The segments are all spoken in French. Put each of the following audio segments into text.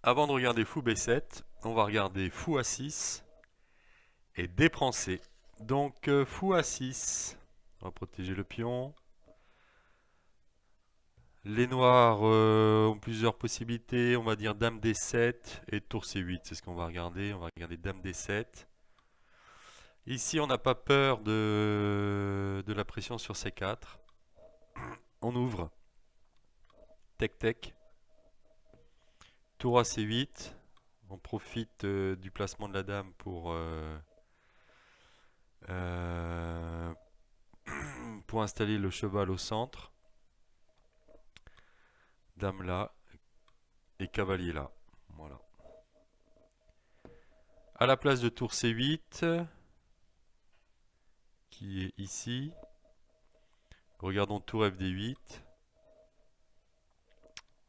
Avant de regarder fou B7, on va regarder fou A6 et dé prend C. Donc fou A6, on va protéger le pion. Les noirs ont plusieurs possibilités, on va dire dame D7 et tour C8, c'est ce qu'on va regarder. On va regarder dame D7. Ici, on n'a pas peur de la pression sur C4. On ouvre, tec tec, tour à C8. On profite du placement de la dame euh, pour installer le cheval au centre. Dame là et cavalier là. Voilà. À la place de tour C8, qui est ici, regardons tour FD8.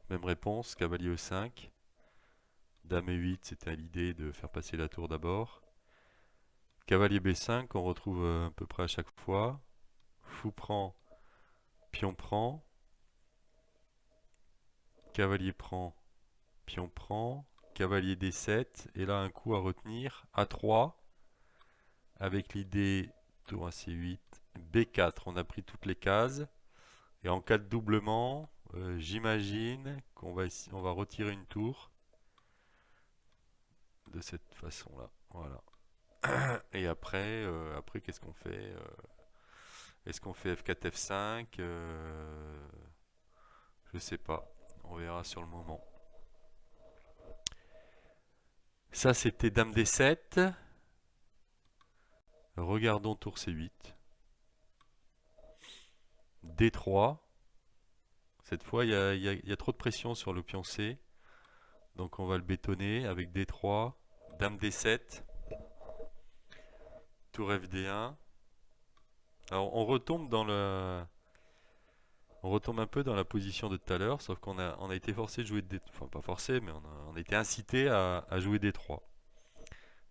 Même réponse, cavalier E5. Dame E8, c'était l'idée de faire passer la tour d'abord. Cavalier B5, on retrouve à peu près à chaque fois. Fou prend, pion prend. Cavalier prend, pion prend. Cavalier D7. Et là, un coup à retenir. A3. Avec l'idée tour à C8. B4, on a pris toutes les cases. Et en cas de doublement, j'imagine qu'on va retirer une tour. De cette façon-là. Voilà. Et après, qu'est-ce qu'on fait Est-ce qu'on fait F4, F5 Je sais pas. On verra sur le moment. Ça, c'était Dame D7. Regardons tour C8. D3. Cette fois, il y a trop de pression sur le pion C. Donc on va le bétonner avec D3. Dame D7. Tour FD1. Alors on retombe on retombe un peu dans la position de tout à l'heure, sauf qu'on a été forcé de jouer D3. Enfin, pas forcé, mais on a été incité à jouer D3.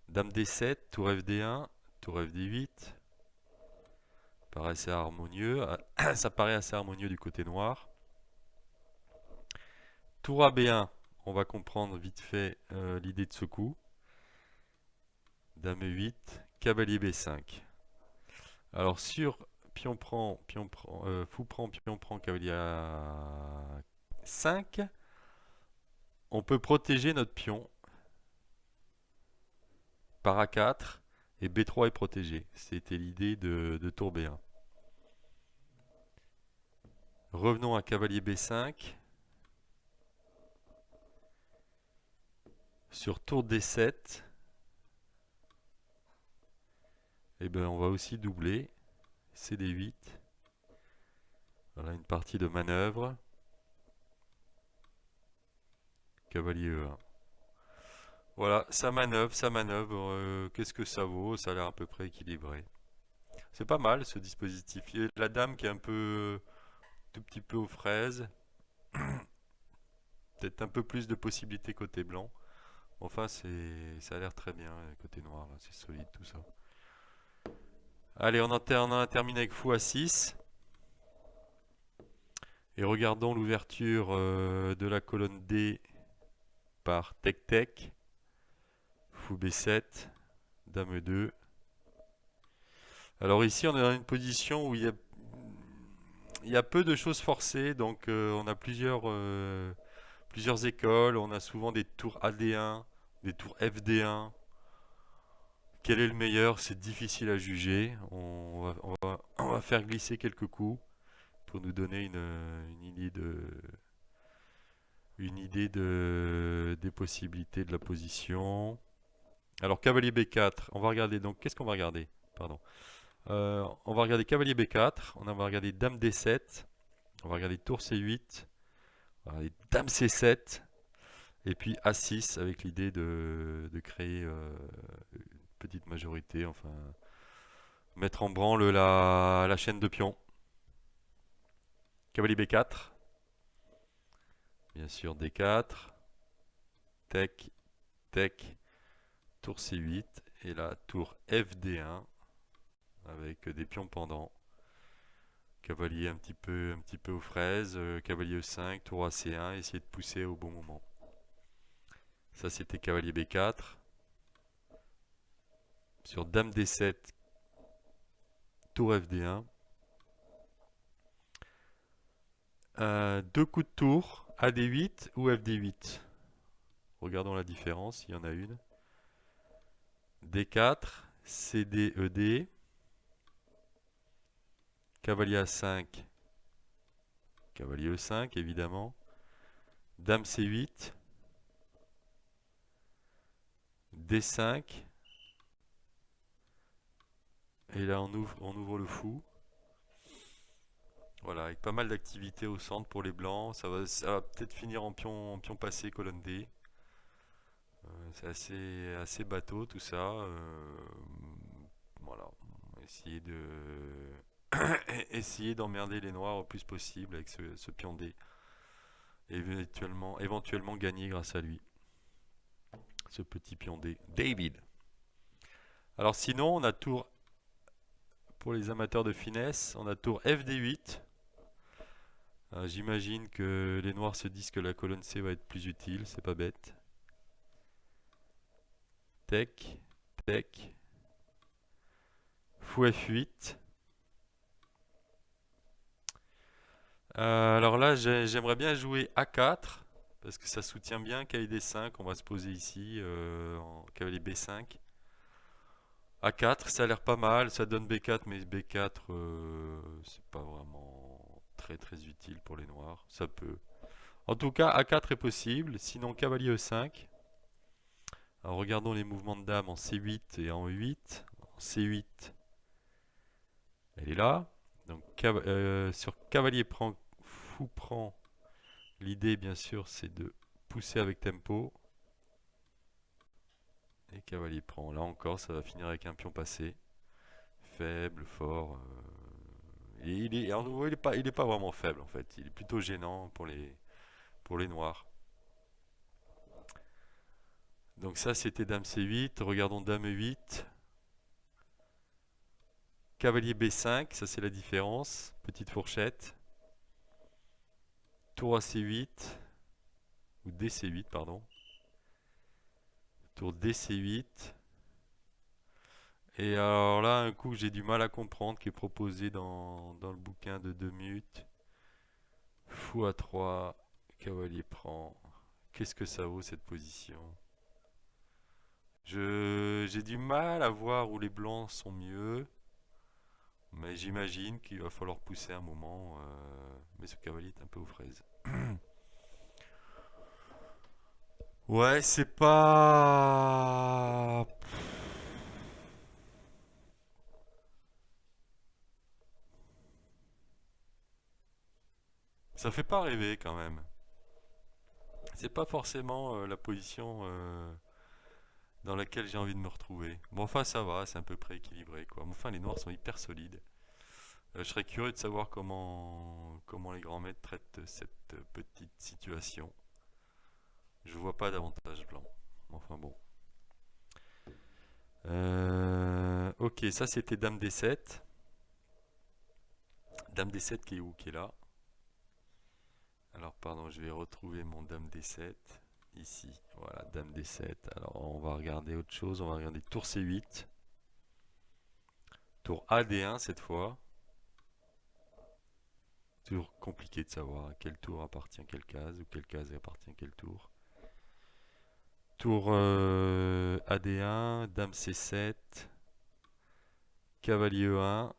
Dame D7, tour FD1, tour FD8. Paraît assez harmonieux. Ça paraît assez harmonieux du côté noir. Tour AB1, on va comprendre vite fait l'idée de ce coup. Dame E8, cavalier B5. Alors sur fou prend, pion prend, cavalier A5, on peut protéger notre pion par A4 et B3 est protégé. C'était l'idée de tour B1. Revenons à cavalier B5. Sur tour D7, eh ben, on va aussi doubler. CD8. Voilà une partie de manœuvre. Cavalier E1. Voilà, ça manœuvre, ça manœuvre. Qu'est-ce que ça vaut? Ça a l'air à peu près équilibré. C'est pas mal ce dispositif. Il y a la dame qui est un peu, tout petit peu aux fraises. Peut-être un peu plus de possibilités côté blanc. Enfin, ça a l'air très bien côté noir. C'est solide tout ça. Allez, on en a terminé avec fou A6. Et regardons l'ouverture de la colonne D par tec-tec. Fou B7, Dame E2. Alors ici, on est dans une position où il y a peu de choses forcées. Donc on a plusieurs écoles. On a souvent des tours AD1, des tours FD1. Quel est le meilleur? C'est difficile à juger. On va faire glisser quelques coups pour nous donner une idée des possibilités de la position. Alors cavalier B4, on va regarder donc, qu'est-ce qu'on va regarder? Pardon. On va regarder cavalier B4, on va regarder dame D7, on va regarder tour C8, on va regarder dame C7, et puis A6 avec l'idée de créer une petite majorité, enfin mettre en branle la chaîne de pions. Cavalier B4, bien sûr D4, tec, tec, tour C8, et là tour FD1 avec des pions pendants. Cavalier un petit peu aux fraises, cavalier E5, tour à C1, essayer de pousser au bon moment. Ça, c'était cavalier B4. Sur dame D7, tour FD1. Deux coups de tour, AD8 ou FD8. Regardons la différence, il y en a une. D4, CD, ED. Cavalier A5, cavalier E5 évidemment. Dame C8. D5. Et là on ouvre le fou. Voilà, avec pas mal d'activités au centre pour les blancs. Ça va peut-être finir en pion passé, colonne D. C'est assez bateau tout ça. Voilà, on va essayer essayer d'emmerder les noirs au plus possible avec ce pion D. Et éventuellement gagner grâce à lui. Ce petit pion D. David. Alors sinon, on a tour, pour les amateurs de finesse, on a tour FD8. J'imagine que les noirs se disent que la colonne C va être plus utile, c'est pas bête. Tech, tech. Fou F8. Alors là, j'aimerais bien jouer A4, parce que ça soutient bien cavalier D5. On va se poser ici en cavalier B5. A4, ça a l'air pas mal, ça donne B4, mais B4, c'est pas vraiment très utile pour les noirs. Ça peut. En tout cas, A4 est possible, sinon cavalier E5. Alors regardons les mouvements de dame en C8 et en E8. En C8, elle est là. Donc sur cavalier fou prend, l'idée bien sûr c'est de pousser avec tempo. Et cavalier prend. Là encore, ça va finir avec un pion passé. Faible, fort. Et il est pas vraiment faible en fait. Il est plutôt gênant pour les noirs. Donc ça c'était dame C8. Regardons dame E8. Cavalier B5, ça c'est la différence. Petite fourchette. Tour à C8. Ou DC8, pardon. Tour DC8. Et alors là, un coup que j'ai du mal à comprendre, qui est proposé dans le bouquin de Demuth. Fou à 3, cavalier prend. Qu'est-ce que ça vaut cette position? J'ai du mal à voir où les blancs sont mieux. Mais j'imagine qu'il va falloir pousser un moment. Mais ce cavalier est un peu aux fraises. Ouais, c'est pas... Ça fait pas rêver quand même. C'est pas forcément la position dans laquelle j'ai envie de me retrouver. Bon, enfin, ça va, c'est un peu près équilibré, quoi. Mais enfin, les noirs sont hyper solides. Je serais curieux de savoir comment les grands maîtres traitent cette petite situation. Je vois pas d'avantage blanc. Enfin bon. Ok, ça c'était dame D7. Dame D7 qui est où? Qui est là. Alors, pardon, je vais retrouver mon dame D7. Ici, voilà, dame D7. Alors, on va regarder autre chose. On va regarder tour C8. Tour AD1 cette fois. Toujours compliqué de savoir à quel tour appartient quelle case ou quelle case appartient quel tour. Tour AD1, dame C7, cavalier E1.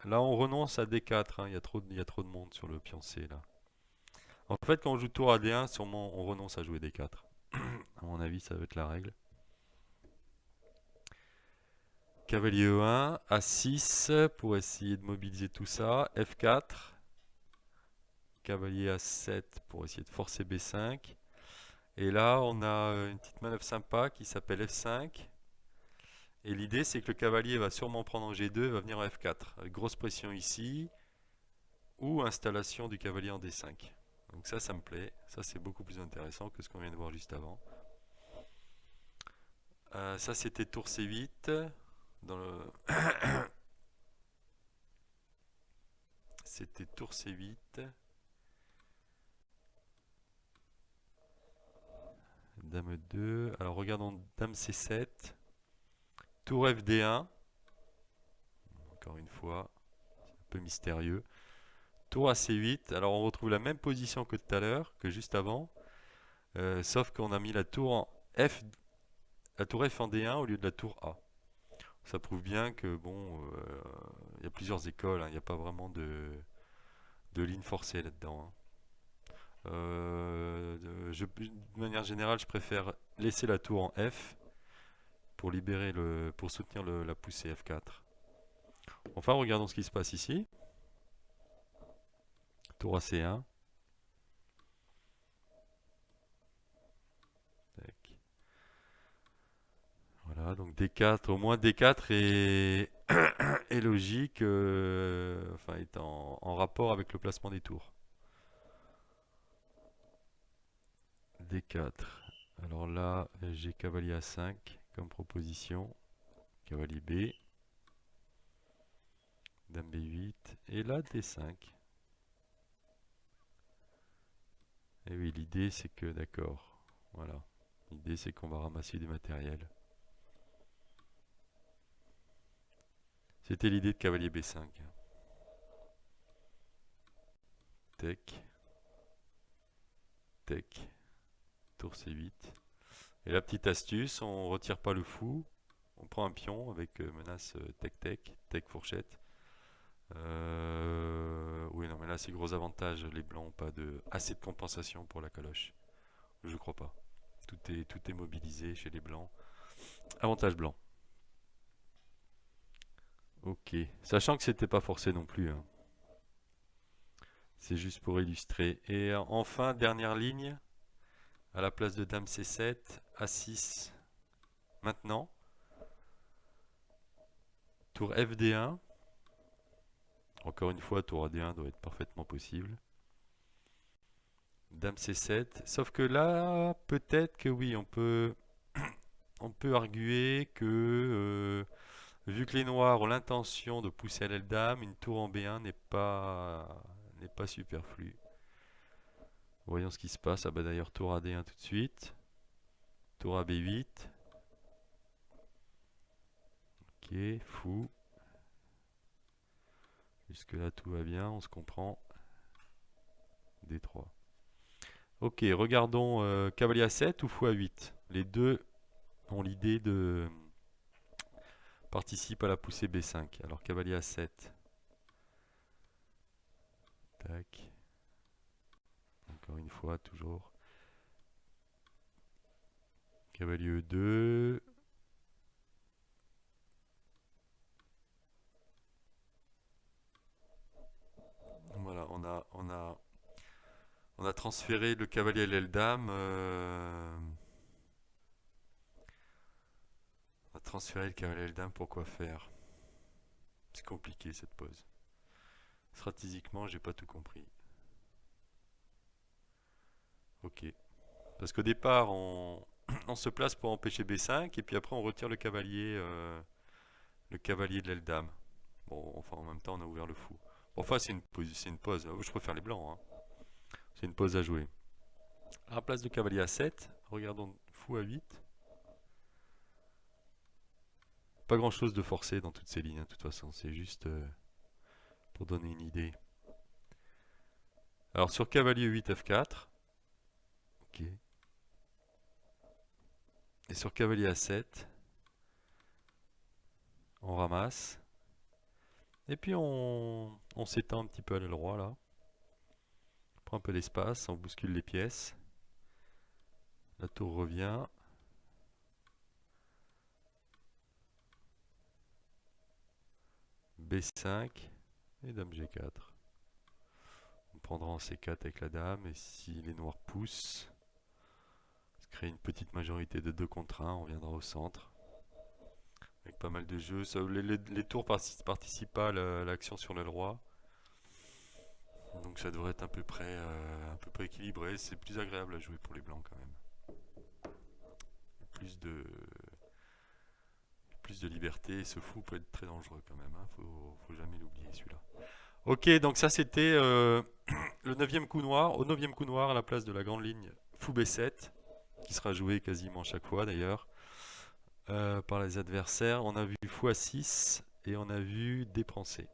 Là, on renonce à D4. Hein. Il y a trop de monde sur le pion C là. En fait, quand on joue tour AD1, sûrement on renonce à jouer D4. À mon avis, ça va être la règle. Cavalier E1, A6 pour essayer de mobiliser tout ça. F4. Cavalier A7 pour essayer de forcer B5. Et là, on a une petite manœuvre sympa qui s'appelle F5. Et l'idée, c'est que le cavalier va sûrement prendre en G2 et va venir en F4. Avec grosse pression ici. Ou installation du cavalier en D5. Donc ça me plaît. Ça, c'est beaucoup plus intéressant que ce qu'on vient de voir juste avant. Ça, c'était tour C8. C'était tour C8. dame E2. Alors regardons dame C7. Tour FD1. Encore une fois, c'est un peu mystérieux. Tour AC8. Alors on retrouve la même position que tout à l'heure, que juste avant. Sauf qu'on a mis la tour en F, la tour F en D1 au lieu de la tour A. Ça prouve bien que bon, il y a plusieurs écoles, hein, il n'y a pas vraiment de ligne forcée là-dedans. Hein. De manière générale, je préfère laisser la tour en F pour libérer pour soutenir la poussée F4. Enfin, regardons ce qui se passe ici. Tour AC1. Voilà, donc D4, au moins D4 est logique, enfin est en rapport avec le placement des tours. D4. Alors là, j'ai cavalier A5 comme proposition. Cavalier B. Dame B8. Et là, D5. Et oui, l'idée c'est que, d'accord, voilà. L'idée c'est qu'on va ramasser du matériel. C'était l'idée de cavalier B5. Tech. Tech. Tour C8. Et la petite astuce, on retire pas le fou. On prend un pion avec menace tech-tech, tech-fourchette. Oui, non, mais là c'est gros avantage. Les blancs n'ont pas assez de compensation pour la caloche. Je crois pas. Tout est mobilisé chez les blancs. Avantage blanc. Ok. Sachant que c'était pas forcé non plus. Hein. C'est juste pour illustrer. Et enfin, dernière ligne. À la place de dame C7, A6. Maintenant. Tour FD1. Encore une fois, tour AD1 doit être parfaitement possible. Dame C7. Sauf que là, peut-être que oui, on peut arguer que vu que les noirs ont l'intention de pousser à l'aile dame, une tour en B1 n'est pas superflue. Voyons ce qui se passe. Ah bah d'ailleurs tour AD1 tout de suite. Tour AB8. Ok, fou. Jusque là tout va bien, on se comprend. D3. Ok, regardons cavalier A7 ou fou A8. Les deux ont l'idée de participer à la poussée B5. Alors cavalier A7. Tac. Encore une fois, toujours. Cavalier E2. Voilà, on a transféré le cavalier à l'aile dame. On a transféré le cavalier à l'aile dame pour quoi faire? C'est compliqué cette pose. Stratégiquement, j'ai pas tout compris. Ok. Parce qu'au départ, on se place pour empêcher B5 et puis après on retire le cavalier de l'aile dame. Bon, enfin en même temps on a ouvert le fou. Bon, enfin c'est une pose. Je préfère les blancs. Hein. C'est une pose à jouer. À la place de cavalier A7, regardons fou A8. Pas grand chose de forcé dans toutes ces lignes, hein, de toute façon, c'est juste pour donner une idée. Alors sur cavalier 8 F4, ok. Et sur cavalier A7, on ramasse. Et puis on s'étend un petit peu à l'aile droite là. On prend un peu d'espace, on bouscule les pièces. La tour revient. B5 et dame G4. On prendra en C4 avec la dame et si les noirs poussent, se crée une petite majorité de 2 contre 1, on viendra au centre. Avec pas mal de jeux. Ça, les tours participent pas à l'action sur l'aile droite. Donc ça devrait être à peu près équilibré. C'est plus agréable à jouer pour les blancs quand même. Plus de liberté. Et ce fou peut être très dangereux quand même. Hein. Faut jamais l'oublier celui-là. Ok, donc ça c'était le 9e coup noir. Au 9e coup noir, à la place de la grande ligne fou B7. qui sera joué quasiment chaque fois d'ailleurs par les adversaires. On a vu x6 et on a vu dé français.